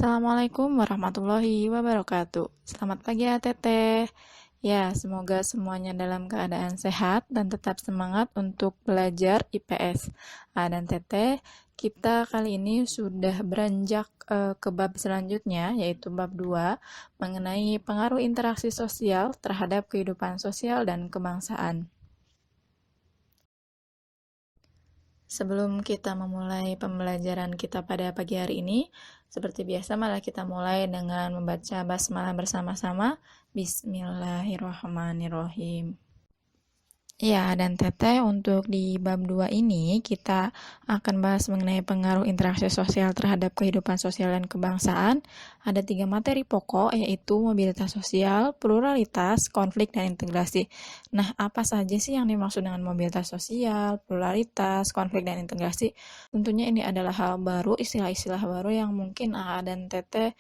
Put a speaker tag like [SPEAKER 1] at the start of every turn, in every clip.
[SPEAKER 1] Assalamualaikum warahmatullahi wabarakatuh. Selamat pagi ya Teteh. Ya, semoga semuanya dalam keadaan sehat dan tetap semangat untuk belajar IPS. Dan Teteh, kita kali ini sudah beranjak ke bab selanjutnya, yaitu bab 2, mengenai pengaruh interaksi sosial terhadap kehidupan sosial dan kebangsaan. Sebelum kita memulai pembelajaran kita pada pagi hari ini, seperti biasa malah kita mulai dengan membaca basmalah bersama-sama. Bismillahirrahmanirrahim. Ya, dan Teteh, untuk di bab 2 ini kita akan bahas mengenai pengaruh interaksi sosial terhadap kehidupan sosial dan kebangsaan. Ada 3 materi pokok, yaitu mobilitas sosial, pluralitas, konflik, dan integrasi. Nah, apa saja sih yang dimaksud dengan mobilitas sosial, pluralitas, konflik, dan integrasi? Tentunya ini adalah hal baru, istilah-istilah baru yang mungkin dan Teteh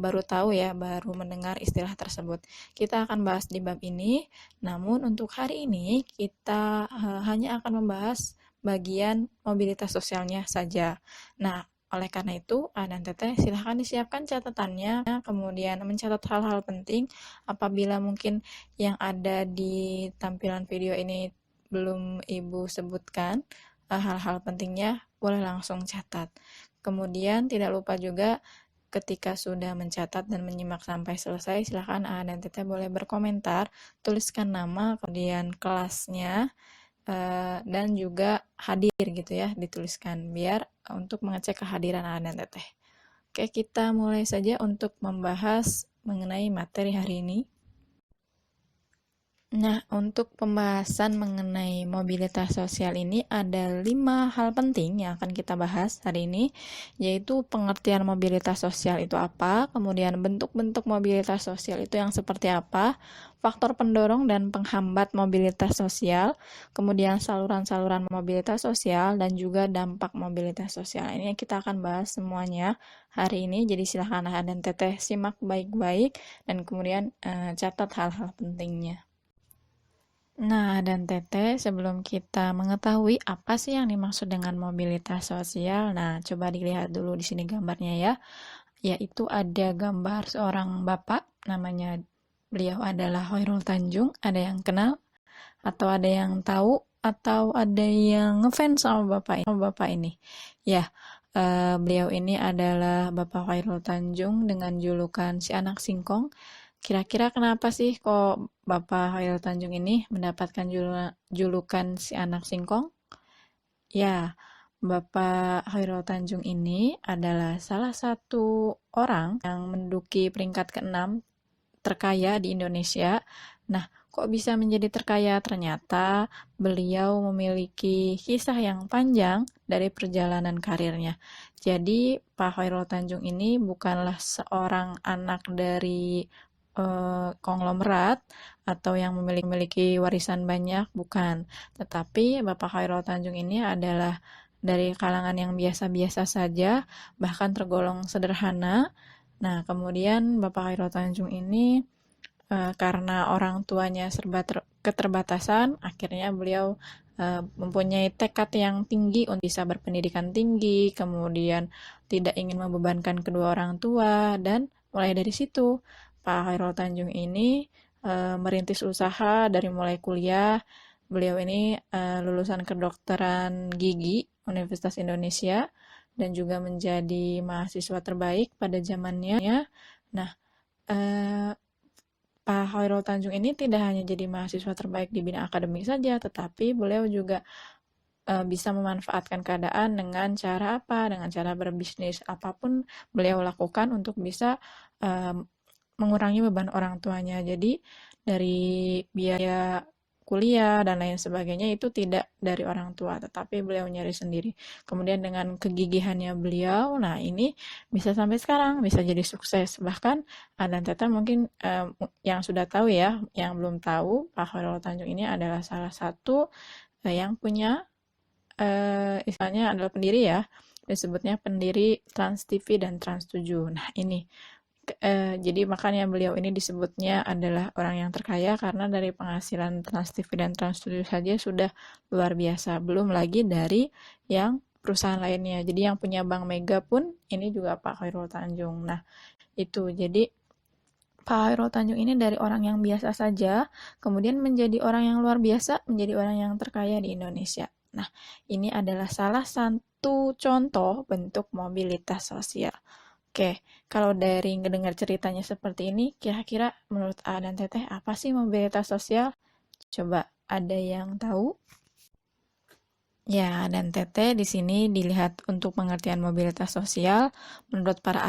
[SPEAKER 1] baru tahu ya, baru mendengar istilah tersebut. Kita akan bahas di bab ini, namun untuk hari ini kita hanya akan membahas bagian mobilitas sosialnya saja. Nah, oleh karena itu, dan Teteh silahkan disiapkan catatannya, kemudian mencatat hal-hal penting. Apabila mungkin yang ada di tampilan video ini belum Ibu sebutkan, hal-hal pentingnya boleh langsung catat. Kemudian tidak lupa juga ketika sudah mencatat dan menyimak sampai selesai, silakan dan Teteh boleh berkomentar, tuliskan nama, kemudian kelasnya, dan juga hadir gitu ya, dituliskan biar untuk mengecek kehadiran dan Teteh. Oke, kita mulai saja untuk membahas mengenai materi hari ini. Nah, untuk pembahasan mengenai mobilitas sosial ini ada 5 hal penting yang akan kita bahas hari ini, yaitu pengertian mobilitas sosial itu apa, kemudian bentuk-bentuk mobilitas sosial itu yang seperti apa, faktor pendorong dan penghambat mobilitas sosial, kemudian saluran-saluran mobilitas sosial, dan juga dampak mobilitas sosial. Ini kita akan bahas semuanya hari ini, jadi silahkan dan Teteh simak baik-baik dan kemudian catat hal-hal pentingnya. Nah, dan Teteh, sebelum kita mengetahui apa sih yang dimaksud dengan mobilitas sosial, nah coba dilihat dulu di sini gambarnya ya. Yaitu ada gambar seorang bapak, namanya beliau adalah Khairul Tanjung. Ada yang kenal? Atau ada yang tahu? Atau ada yang ngefans sama bapak ini? Ya, beliau ini adalah Bapak Khairul Tanjung dengan julukan si anak singkong. Kira-kira kenapa sih kok Bapak Khairul Tanjung ini mendapatkan julukan si anak singkong? Ya, Bapak Khairul Tanjung ini adalah salah satu orang yang menduduki peringkat ke-6 terkaya di Indonesia. Nah, kok bisa menjadi terkaya? Ternyata beliau memiliki kisah yang panjang dari perjalanan karirnya. Jadi, Pak Khairul Tanjung ini bukanlah seorang anak dari konglomerat atau yang memiliki warisan banyak, bukan. Tetapi Bapak Khairul Tanjung ini adalah dari kalangan yang biasa-biasa saja, bahkan tergolong sederhana. Nah, kemudian Bapak Khairul Tanjung ini karena orang tuanya serba keterbatasan, akhirnya beliau mempunyai tekad yang tinggi untuk bisa berpendidikan tinggi, kemudian tidak ingin membebankan kedua orang tua, dan mulai dari situ Pak Khairul Tanjung ini merintis usaha dari mulai kuliah. Beliau ini lulusan kedokteran gigi Universitas Indonesia dan juga menjadi mahasiswa terbaik pada zamannya. Nah, Pak Khairul Tanjung ini tidak hanya jadi mahasiswa terbaik di bidang akademik saja, tetapi beliau juga bisa memanfaatkan keadaan dengan cara apa? Dengan cara berbisnis. Apapun beliau lakukan untuk bisa mengurangi beban orang tuanya. Jadi dari biaya kuliah dan lain sebagainya itu tidak dari orang tua, tetapi beliau nyari sendiri. Kemudian dengan kegigihannya beliau, nah ini bisa sampai sekarang, bisa jadi sukses. Bahkan dan Teta mungkin yang sudah tahu ya, yang belum tahu, Pak Khairul Tanjung ini adalah salah satu yang punya istilahnya adalah pendiri ya, disebutnya pendiri Trans TV dan Trans 7. Nah ini jadi makanya beliau ini disebutnya adalah orang yang terkaya karena dari penghasilan Trans TV dan Trans 7 saja sudah luar biasa. Belum lagi dari yang perusahaan lainnya. Jadi yang punya Bank Mega pun ini juga Pak Khairul Tanjung. Nah, itu. Jadi Pak Khairul Tanjung ini dari orang yang biasa saja, kemudian menjadi orang yang luar biasa, menjadi orang yang terkaya di Indonesia. Nah, ini adalah salah satu contoh bentuk mobilitas sosial. Oke, kalau dari ngedengar ceritanya seperti ini, kira-kira menurut A dan Teteh apa sih mobilitas sosial? Coba ada yang tahu? Ya, dan Teteh di sini dilihat untuk pengertian mobilitas sosial menurut para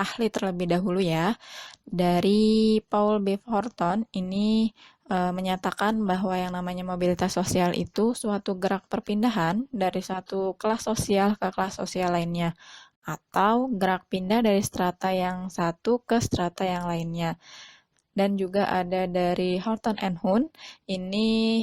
[SPEAKER 1] ahli terlebih dahulu ya. Dari Paul B. Horton ini menyatakan bahwa yang namanya mobilitas sosial itu suatu gerak perpindahan dari satu kelas sosial ke kelas sosial lainnya atau gerak pindah dari strata yang satu ke strata yang lainnya. Dan juga ada dari Horton and Hunt, ini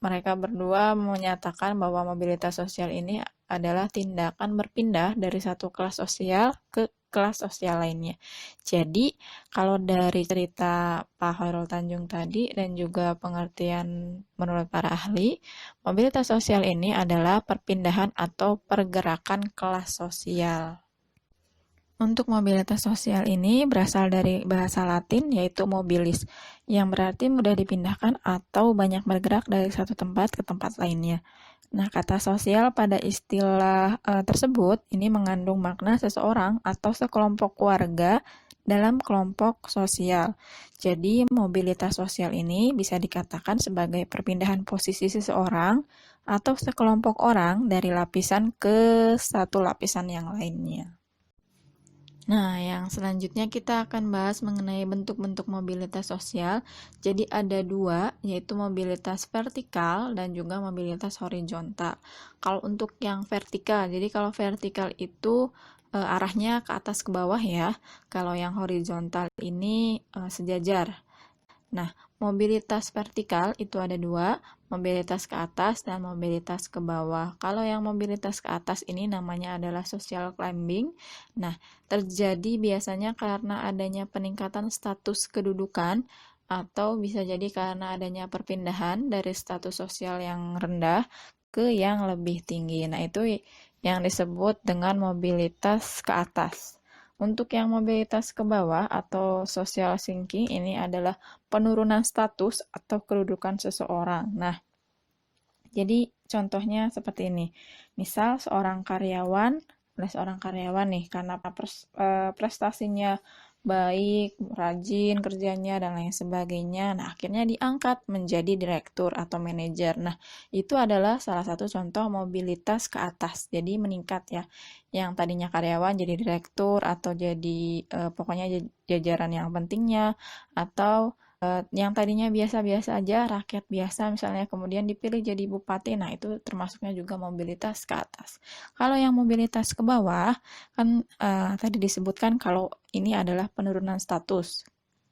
[SPEAKER 1] mereka berdua menyatakan bahwa mobilitas sosial ini adalah tindakan berpindah dari satu kelas sosial ke kelas sosial lainnya. Jadi, kalau dari cerita Pak Khairul Tanjung tadi dan juga pengertian menurut para ahli, mobilitas sosial ini adalah perpindahan atau pergerakan kelas sosial. Untuk mobilitas sosial ini berasal dari bahasa Latin yaitu mobilis, yang berarti mudah dipindahkan atau banyak bergerak dari satu tempat ke tempat lainnya. Nah, kata sosial pada istilah tersebut ini mengandung makna seseorang atau sekelompok warga dalam kelompok sosial. Jadi, mobilitas sosial ini bisa dikatakan sebagai perpindahan posisi seseorang atau sekelompok orang dari lapisan ke satu lapisan yang lainnya. Nah, yang selanjutnya kita akan bahas mengenai bentuk-bentuk mobilitas sosial. Jadi ada dua, yaitu mobilitas vertikal dan juga mobilitas horizontal. Kalau untuk yang vertikal, jadi kalau vertikal itu arahnya ke atas ke bawah ya. Kalau yang horizontal ini sejajar. Nah, mobilitas vertikal itu ada dua, mobilitas ke atas dan mobilitas ke bawah. Kalau yang mobilitas ke atas ini namanya adalah social climbing. Nah, terjadi biasanya karena adanya peningkatan status kedudukan atau bisa jadi karena adanya perpindahan dari status sosial yang rendah ke yang lebih tinggi. Nah, itu yang disebut dengan mobilitas ke atas. Untuk yang mobilitas ke bawah atau social sinking ini adalah penurunan status atau kedudukan seseorang. Nah, jadi contohnya seperti ini. Misal seorang karyawan, nih karena prestasinya baik, rajin kerjanya dan lain sebagainya. Nah, akhirnya diangkat menjadi direktur atau manajer. Nah, itu adalah salah satu contoh mobilitas ke atas. Jadi meningkat ya. Yang tadinya karyawan jadi direktur atau jadi pokoknya jajaran yang pentingnya atau yang tadinya biasa-biasa aja, rakyat biasa misalnya, kemudian dipilih jadi bupati, nah itu termasuknya juga mobilitas ke atas. Kalau yang mobilitas ke bawah, kan tadi disebutkan kalau ini adalah penurunan status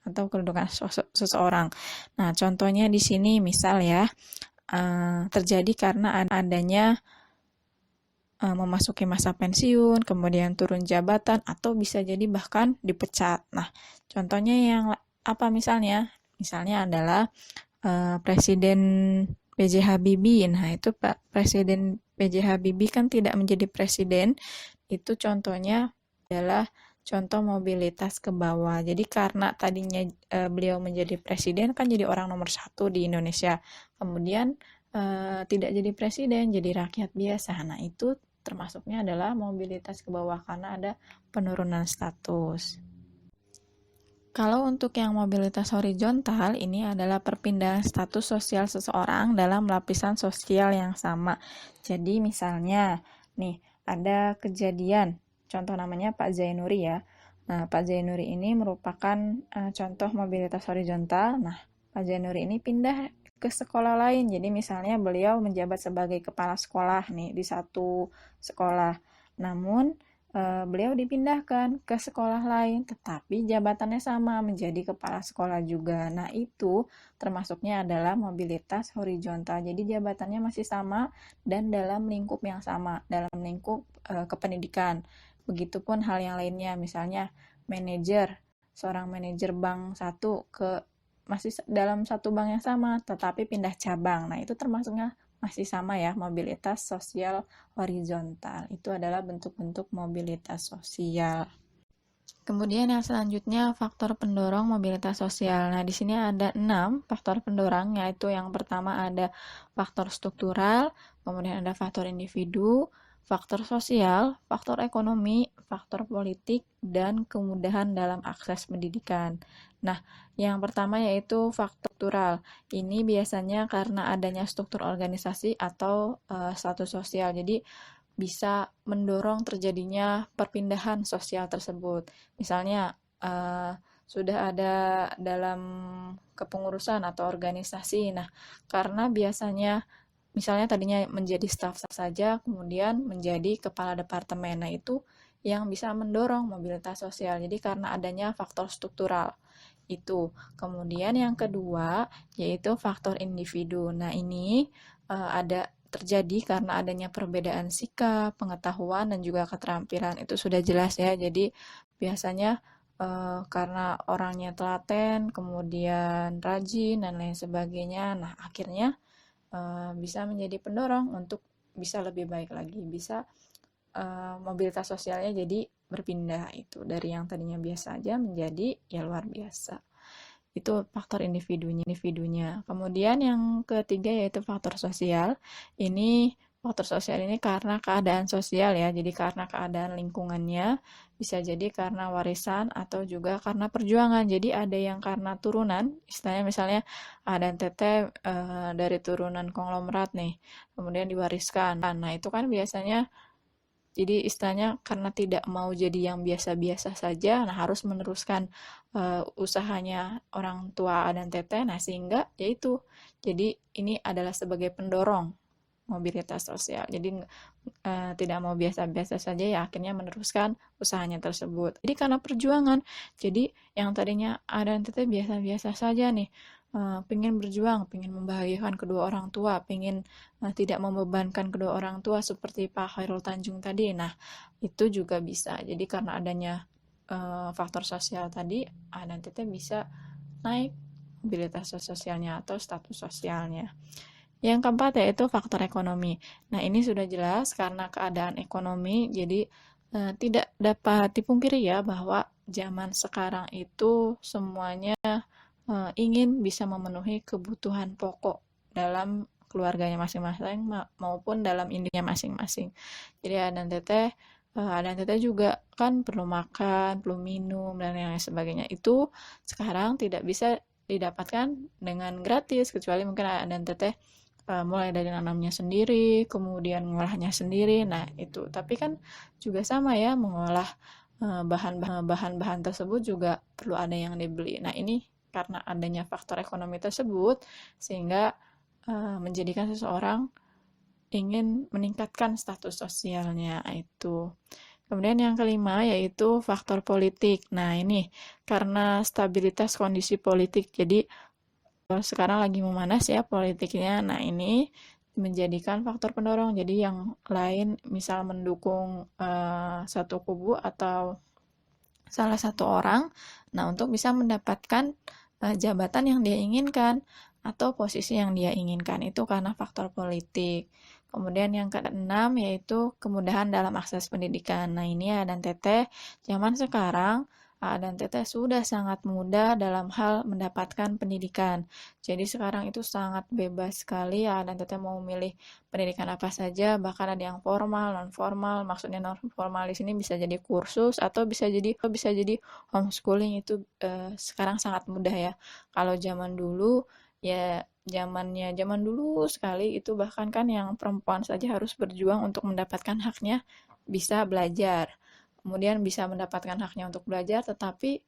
[SPEAKER 1] atau kedudukan seseorang. Nah, contohnya di sini misal ya, terjadi karena adanya memasuki masa pensiun, kemudian turun jabatan, atau bisa jadi bahkan dipecat. Nah, contohnya yang apa misalnya? Misalnya adalah Presiden B.J. Habibie. Nah, itu Pak Presiden B.J. Habibie kan tidak menjadi presiden. Itu contohnya adalah contoh mobilitas ke bawah. Jadi karena tadinya beliau menjadi presiden kan jadi orang nomor 1 di Indonesia. Kemudian tidak jadi presiden, jadi rakyat biasa. Nah, itu termasuknya adalah mobilitas ke bawah karena ada penurunan status. Kalau untuk yang mobilitas horizontal, ini adalah perpindahan status sosial seseorang dalam lapisan sosial yang sama. Jadi misalnya, nih ada kejadian, contoh namanya Pak Zainuri ya. Nah, Pak Zainuri ini merupakan contoh mobilitas horizontal. Nah, Pak Zainuri ini pindah ke sekolah lain. Jadi misalnya beliau menjabat sebagai kepala sekolah nih di satu sekolah. Namun beliau dipindahkan ke sekolah lain, tetapi jabatannya sama menjadi kepala sekolah juga. Nah, itu termasuknya adalah mobilitas horizontal. Jadi jabatannya masih sama dan dalam lingkup yang sama, dalam lingkup kependidikan. Begitupun hal yang lainnya, misalnya manajer, seorang manajer bank satu ke masih dalam satu bank yang sama, tetapi pindah cabang. Nah, itu termasuknya masih sama ya, mobilitas sosial horizontal. Itu adalah bentuk-bentuk mobilitas sosial. Kemudian yang selanjutnya faktor pendorong mobilitas sosial. Nah, di sini ada 6 faktor pendorong, yaitu yang pertama ada faktor struktural, kemudian ada faktor individu, faktor sosial, faktor ekonomi, faktor politik, dan kemudahan dalam akses pendidikan. Nah, yang pertama yaitu faktor struktural. Ini biasanya karena adanya struktur organisasi atau status sosial. Jadi, bisa mendorong terjadinya perpindahan sosial tersebut. Misalnya, sudah ada dalam kepengurusan atau organisasi. Nah, karena biasanya misalnya tadinya menjadi staf saja, kemudian menjadi kepala departemen. Nah, itu yang bisa mendorong mobilitas sosial. Jadi karena adanya faktor struktural itu. Kemudian yang kedua yaitu faktor individu. Nah, ini ada terjadi karena adanya perbedaan sikap, pengetahuan, dan juga keterampilan. Itu sudah jelas ya. Jadi biasanya karena orangnya telaten, kemudian rajin, dan lain sebagainya. Nah, akhirnya bisa menjadi pendorong untuk bisa lebih baik lagi. Bisa mobilitas sosialnya jadi berpindah itu dari yang tadinya biasa aja menjadi ya luar biasa. Itu faktor individunya. Kemudian yang ketiga yaitu faktor sosial. Ini faktor sosial ini karena keadaan sosial ya, jadi karena keadaan lingkungannya, bisa jadi karena warisan atau juga karena perjuangan. Jadi ada yang karena turunan, istilahnya misalnya ada teteh dari turunan konglomerat nih, kemudian diwariskan. Nah, itu kan biasanya jadi istilahnya karena tidak mau jadi yang biasa-biasa saja, nah harus meneruskan usahanya orang tua dan teteh, nah sehingga yaitu, jadi ini adalah sebagai pendorong mobilitas sosial. Jadi tidak mau biasa-biasa saja ya akhirnya meneruskan usahanya tersebut. Jadi karena perjuangan, jadi yang tadinya ada dan teteh biasa-biasa saja nih, pengen berjuang, pengen membahagiakan kedua orang tua, pengen tidak membebankan kedua orang tua seperti Pak Khairul Tanjung tadi. Nah, itu juga bisa. Jadi karena adanya faktor sosial tadi, dan teteh bisa naik mobilitas sosialnya atau status sosialnya. Yang keempat yaitu faktor ekonomi. Nah, ini sudah jelas karena keadaan ekonomi, jadi tidak dapat dipungkiri ya bahwa zaman sekarang itu semuanya ingin bisa memenuhi kebutuhan pokok dalam keluarganya masing-masing maupun dalam individunya masing-masing. Jadi ada teteh juga kan perlu makan, perlu minum, dan lain sebagainya. Itu sekarang tidak bisa didapatkan dengan gratis, kecuali mungkin ada teteh mulai dari nanamnya sendiri, kemudian mengolahnya sendiri. Nah, itu. Tapi kan juga sama ya, mengolah bahan-bahan tersebut juga perlu ada yang dibeli. Nah, ini karena adanya faktor ekonomi tersebut, sehingga menjadikan seseorang ingin meningkatkan status sosialnya itu. Kemudian yang kelima yaitu faktor politik. Nah, ini karena stabilitas kondisi politik. Jadi sekarang lagi memanas ya politiknya. Nah, ini menjadikan faktor pendorong. Jadi yang lain misal mendukung satu kubu atau salah satu orang, nah untuk bisa mendapatkan jabatan yang dia inginkan atau posisi yang dia inginkan, itu karena faktor politik. Kemudian yang keenam yaitu kemudahan dalam akses pendidikan. Nah, ini ya dan teteh zaman sekarang dan teteh sudah sangat mudah dalam hal mendapatkan pendidikan. Jadi sekarang itu sangat bebas sekali ya, dan teteh mau memilih pendidikan apa saja, bahkan ada yang formal, non formal. Maksudnya non formal di sini bisa jadi kursus atau bisa jadi homeschooling. Itu sekarang sangat mudah ya. Kalau zaman dulu ya zaman dulu sekali itu bahkan kan yang perempuan saja harus berjuang untuk mendapatkan haknya bisa belajar. Kemudian bisa mendapatkan haknya untuk belajar, tetapi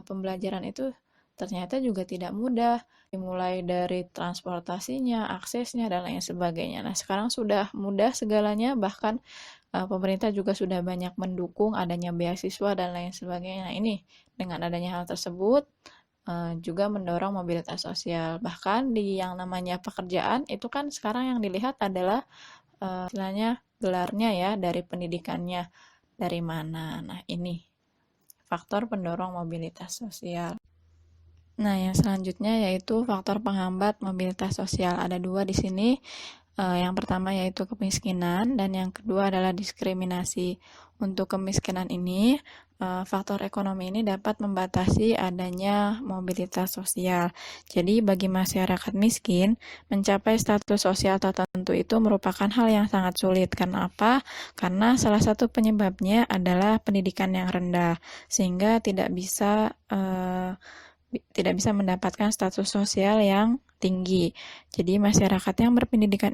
[SPEAKER 1] pembelajaran itu ternyata juga tidak mudah, dimulai dari transportasinya, aksesnya, dan lain sebagainya. Nah, sekarang sudah mudah segalanya, bahkan pemerintah juga sudah banyak mendukung adanya beasiswa dan lain sebagainya. Nah, ini dengan adanya hal tersebut juga mendorong mobilitas sosial. Bahkan di yang namanya pekerjaan, itu kan sekarang yang dilihat adalah istilahnya gelarnya ya, dari pendidikannya dari mana. Nah, ini faktor pendorong mobilitas sosial. Nah, yang selanjutnya yaitu faktor penghambat mobilitas sosial. Ada dua di sini. Yang pertama yaitu kemiskinan dan yang kedua adalah diskriminasi. Untuk kemiskinan ini, faktor ekonomi ini dapat membatasi adanya mobilitas sosial. Jadi bagi masyarakat miskin, mencapai status sosial tertentu itu merupakan hal yang sangat sulit. Karena apa? Karena salah satu penyebabnya adalah pendidikan yang rendah, sehingga tidak bisa mendapatkan status sosial yang tinggi. Jadi masyarakat yang berpendidikan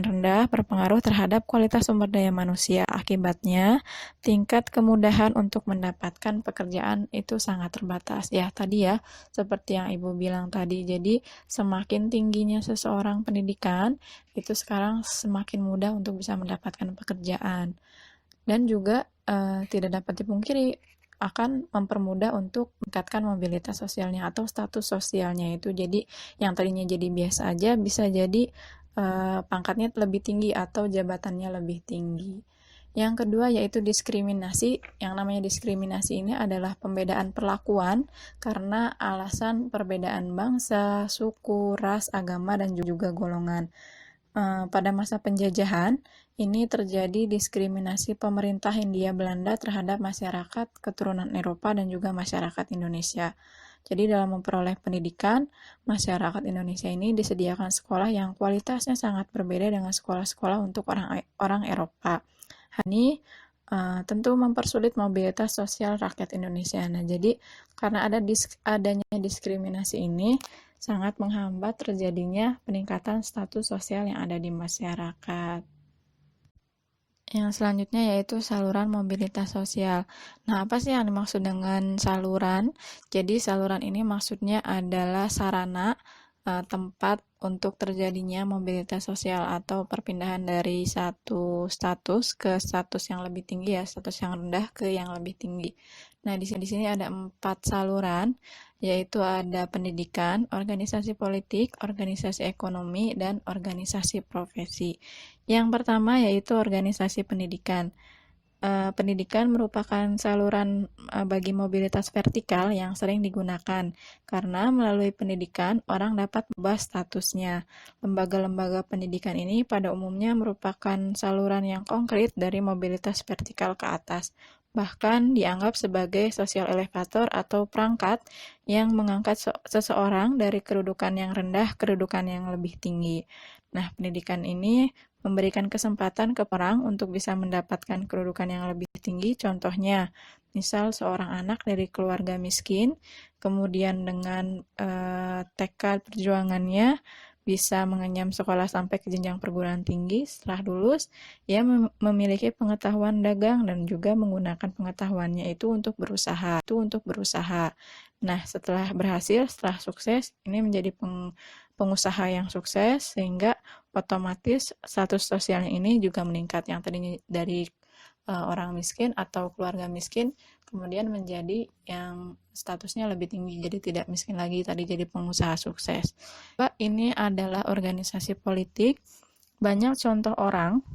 [SPEAKER 1] rendah berpengaruh terhadap kualitas sumber daya manusia. Akibatnya, tingkat kemudahan untuk mendapatkan pekerjaan itu sangat terbatas. Ya, tadi ya, seperti yang Ibu bilang tadi. Jadi, semakin tingginya seseorang pendidikan, itu sekarang semakin mudah untuk bisa mendapatkan pekerjaan. Dan juga tidak dapat dipungkiri akan mempermudah untuk meningkatkan mobilitas sosialnya atau status sosialnya itu. Jadi yang tadinya jadi biasa aja bisa jadi pangkatnya lebih tinggi atau jabatannya lebih tinggi. Yang kedua yaitu diskriminasi. Yang namanya diskriminasi ini adalah pembedaan perlakuan karena alasan perbedaan bangsa, suku, ras, agama, dan juga golongan. Pada masa penjajahan, ini terjadi diskriminasi pemerintah Hindia Belanda terhadap masyarakat keturunan Eropa dan juga masyarakat Indonesia. Jadi dalam memperoleh pendidikan, masyarakat Indonesia ini disediakan sekolah yang kualitasnya sangat berbeda dengan sekolah-sekolah untuk orang Eropa. Hal ini tentu mempersulit mobilitas sosial rakyat Indonesia. Nah, jadi karena adanya diskriminasi ini, sangat menghambat terjadinya peningkatan status sosial yang ada di masyarakat. Yang selanjutnya yaitu saluran mobilitas sosial. Nah, apa sih yang dimaksud dengan saluran? Jadi, saluran ini maksudnya adalah sarana tempat untuk terjadinya mobilitas sosial atau perpindahan dari satu status ke status yang lebih tinggi ya, status yang rendah ke yang lebih tinggi. Nah, di sini ada 4 saluran, yaitu ada pendidikan, organisasi politik, organisasi ekonomi, dan organisasi profesi. Yang pertama yaitu organisasi pendidikan. Pendidikan merupakan saluran bagi mobilitas vertikal yang sering digunakan, karena melalui pendidikan orang dapat mengubah statusnya. Lembaga-lembaga pendidikan ini pada umumnya merupakan saluran yang konkret dari mobilitas vertikal ke atas, bahkan dianggap sebagai social elevator atau perangkat yang mengangkat seseorang dari kedudukan yang rendah ke kedudukan yang lebih tinggi. Nah, pendidikan ini memberikan kesempatan ke orang untuk bisa mendapatkan kedudukan yang lebih tinggi. Contohnya, misal seorang anak dari keluarga miskin, kemudian dengan tekad perjuangannya bisa mengenyam sekolah sampai ke jenjang perguruan tinggi. Setelah lulus, ia memiliki pengetahuan dagang dan juga menggunakan pengetahuannya itu untuk berusaha. Nah, setelah berhasil, setelah sukses, ini menjadi pengusaha yang sukses, sehingga otomatis status sosialnya ini juga meningkat. Yang tadinya dari orang miskin atau keluarga miskin, kemudian menjadi yang statusnya lebih tinggi, jadi tidak miskin lagi, tadi jadi pengusaha sukses. Ini adalah organisasi politik. Banyak contoh orang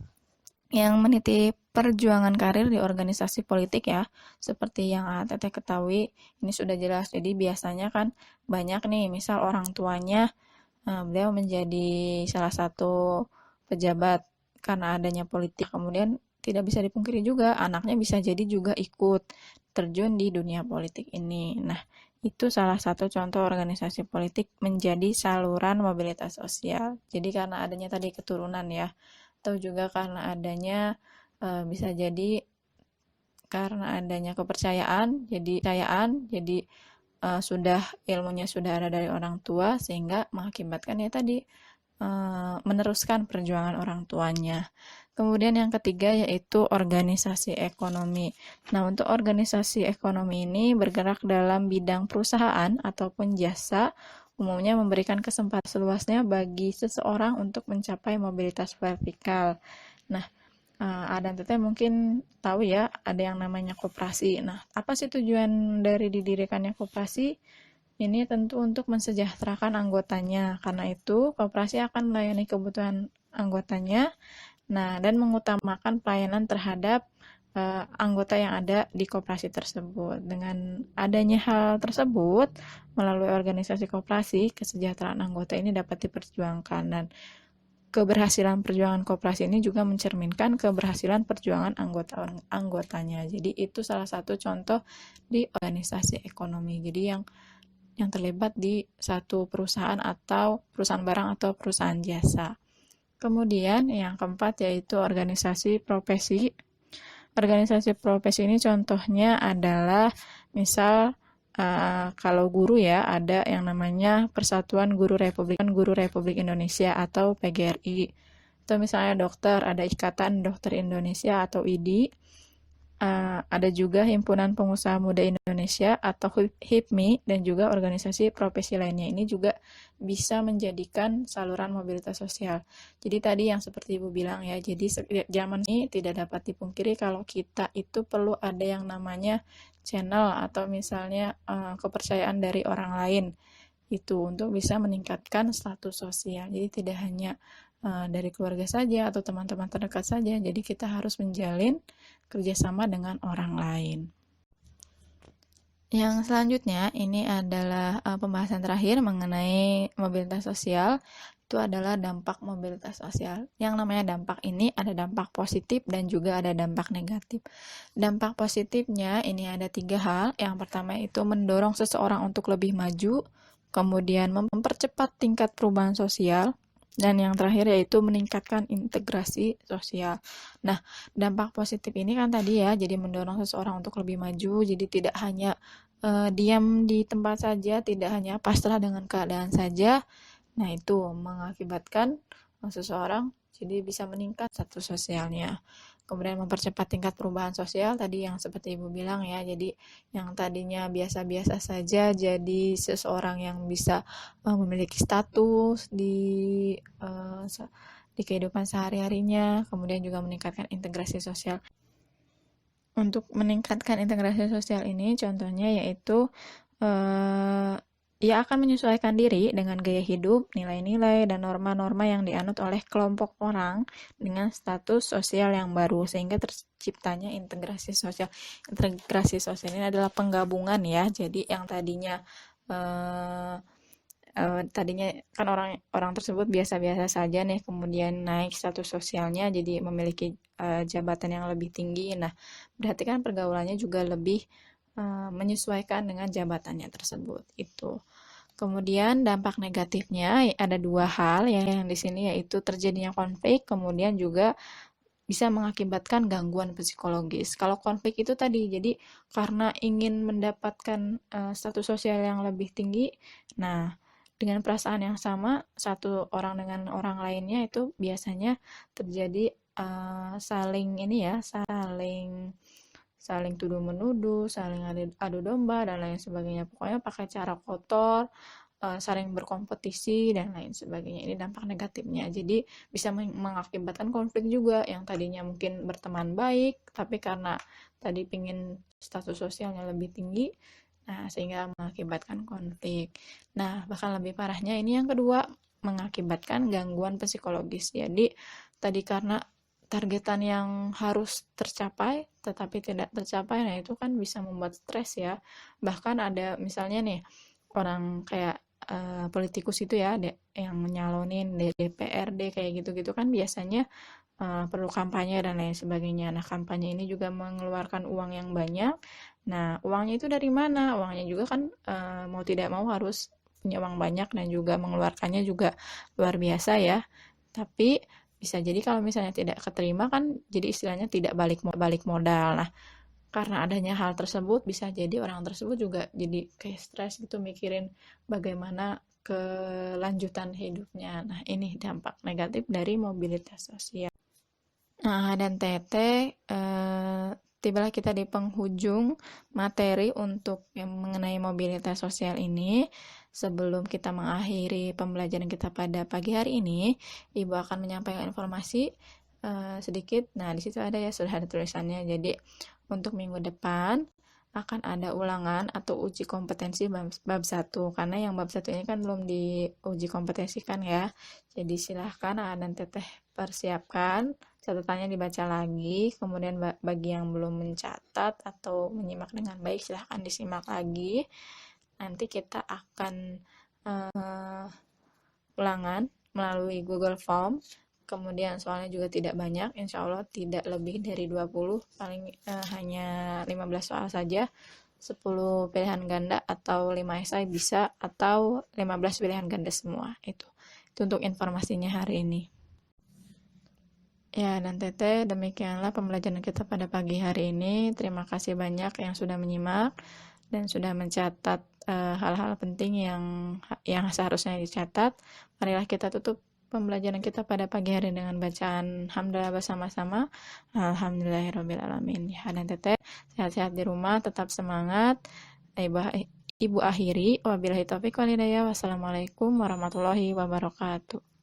[SPEAKER 1] yang meniti perjuangan karir di organisasi politik ya, seperti yang Teteh ketahui, ini sudah jelas. Jadi biasanya kan banyak nih, misal orang tuanya beliau menjadi salah satu pejabat karena adanya politik, kemudian tidak bisa dipungkiri juga anaknya bisa jadi juga ikut terjun di dunia politik ini. Nah, itu salah satu contoh organisasi politik menjadi saluran mobilitas sosial. Jadi karena adanya tadi keturunan ya, atau juga karena adanya bisa jadi karena adanya kepercayaan, jadi sudah ilmunya sudah ada dari orang tua, sehingga mengakibatkan ya tadi meneruskan perjuangan orang tuanya. Kemudian yang ketiga yaitu organisasi ekonomi. Nah, untuk organisasi ekonomi ini bergerak dalam bidang perusahaan ataupun jasa, umumnya memberikan kesempatan seluasnya bagi seseorang untuk mencapai mobilitas vertikal. Nah, ada Teteh mungkin tahu ya, ada yang namanya koperasi. Nah, apa sih tujuan dari didirikannya koperasi? Ini tentu untuk mensejahterakan anggotanya. Karena itu, koperasi akan melayani kebutuhan anggotanya, nah, dan mengutamakan pelayanan terhadap anggota yang ada di koperasi tersebut. Dengan adanya hal tersebut, melalui organisasi koperasi, kesejahteraan anggota ini dapat diperjuangkan. Dan keberhasilan perjuangan koperasi ini juga mencerminkan keberhasilan perjuangan anggotanya. Jadi itu salah satu contoh di organisasi ekonomi. Jadi yang terlibat di satu perusahaan atau perusahaan barang atau perusahaan jasa. Kemudian yang keempat yaitu organisasi profesi. Organisasi profesi ini contohnya adalah misal kalau guru ya, ada yang namanya Persatuan Guru Republik Indonesia atau PGRI. Atau misalnya dokter, ada Ikatan Dokter Indonesia atau IDI. Ada juga Himpunan Pengusaha Muda Indonesia atau HIPMI, dan juga organisasi profesi lainnya. Ini juga bisa menjadikan saluran mobilitas sosial. Jadi tadi yang seperti Ibu bilang ya, jadi zaman ini tidak dapat dipungkiri kalau kita itu perlu ada yang namanya channel atau misalnya kepercayaan dari orang lain itu untuk bisa meningkatkan status sosial. Jadi tidak hanya dari keluarga saja atau teman-teman terdekat saja, jadi kita harus menjalin kerjasama dengan orang lain. Yang selanjutnya ini adalah pembahasan terakhir mengenai mobilitas sosial. Itu adalah dampak mobilitas sosial. Yang namanya dampak ini ada dampak positif dan juga ada dampak negatif. Dampak positifnya ini ada 3 hal. Yang pertama itu mendorong seseorang untuk lebih maju, kemudian mempercepat tingkat perubahan sosial, dan yang terakhir yaitu meningkatkan integrasi sosial. Nah, dampak positif ini kan tadi ya, jadi mendorong seseorang untuk lebih maju, jadi tidak hanya diam di tempat saja, tidak hanya pasrah dengan keadaan saja. Nah, itu mengakibatkan seseorang jadi bisa meningkat status sosialnya. Kemudian mempercepat tingkat perubahan sosial, tadi yang seperti Ibu bilang ya, jadi yang tadinya biasa-biasa saja, jadi seseorang yang bisa memiliki status di kehidupan sehari-harinya, kemudian juga meningkatkan integrasi sosial. Untuk meningkatkan integrasi sosial ini, contohnya yaitu ia akan menyesuaikan diri dengan gaya hidup, nilai-nilai, dan norma-norma yang dianut oleh kelompok orang dengan status sosial yang baru, sehingga terciptanya integrasi sosial. Integrasi sosial ini adalah penggabungan ya, jadi yang tadinya kan orang tersebut biasa-biasa saja nih, kemudian naik status sosialnya jadi memiliki jabatan yang lebih tinggi. Nah, berarti kan pergaulannya juga lebih menyesuaikan dengan jabatannya tersebut itu. Kemudian dampak negatifnya ada 2 hal yang di sini, yaitu terjadinya konflik, kemudian juga bisa mengakibatkan gangguan psikologis. Kalau konflik itu tadi, jadi karena ingin mendapatkan status sosial yang lebih tinggi, nah dengan perasaan yang sama satu orang dengan orang lainnya itu biasanya terjadi saling tuduh menuduh, saling adu domba dan lain sebagainya. Pokoknya pakai cara kotor, saling berkompetisi dan lain sebagainya. Ini dampak negatifnya. Jadi bisa mengakibatkan konflik juga, yang tadinya mungkin berteman baik, tapi karena tadi pingin status sosialnya lebih tinggi, nah sehingga mengakibatkan konflik. Nah, bahkan lebih parahnya ini yang kedua, mengakibatkan gangguan psikologis. Jadi tadi karena targetan yang harus tercapai tetapi tidak tercapai, nah itu kan bisa membuat stres ya. Bahkan ada misalnya nih orang kayak politikus itu ya, yang nyalonin DPRD kayak gitu-gitu kan biasanya perlu kampanye dan lain sebagainya. Nah, kampanye ini juga mengeluarkan uang yang banyak. Nah, uangnya itu dari mana? Uangnya juga kan mau tidak mau harus punya uang banyak dan juga mengeluarkannya juga luar biasa ya. Tapi bisa jadi kalau misalnya tidak keterima kan jadi istilahnya tidak balik modal. Nah, karena adanya hal tersebut bisa jadi orang tersebut juga jadi kayak stres gitu mikirin bagaimana kelanjutan hidupnya. Nah, ini dampak negatif dari mobilitas sosial. Nah, dan Tete, tibalah kita di penghujung materi untuk yang mengenai mobilitas sosial ini. Sebelum kita mengakhiri pembelajaran kita pada pagi hari ini, Ibu akan menyampaikan informasi sedikit. Nah, di situ ada ya, sudah ada tulisannya. Jadi, untuk minggu depan akan ada ulangan atau uji kompetensi bab 1, karena yang bab 1 ini kan belum diuji kompetensikan ya. Jadi silahkan dan Teteh persiapkan, catatannya dibaca lagi, kemudian bagi yang belum mencatat atau menyimak dengan baik silahkan disimak lagi. Nanti kita akan ulangan melalui Google Form. Kemudian soalnya juga tidak banyak, insya Allah tidak lebih dari 20, paling hanya 15 soal saja. 10 pilihan ganda atau 5 esai bisa, atau 15 pilihan ganda semua. Itu untuk informasinya hari ini. Ya, dan Teteh, demikianlah pembelajaran kita pada pagi hari ini. Terima kasih banyak yang sudah menyimak dan sudah mencatat hal-hal penting yang seharusnya dicatat. Marilah kita tutup pembelajaran kita pada pagi hari dengan bacaan hamdalah bersama-sama. Alhamdulillahirrabbilalamin. Ya, dan Teteh, sehat-sehat di rumah, tetap semangat. Ibu akhiri, wabillahi taufiq wal hidayah. Wassalamualaikum warahmatullahi wabarakatuh.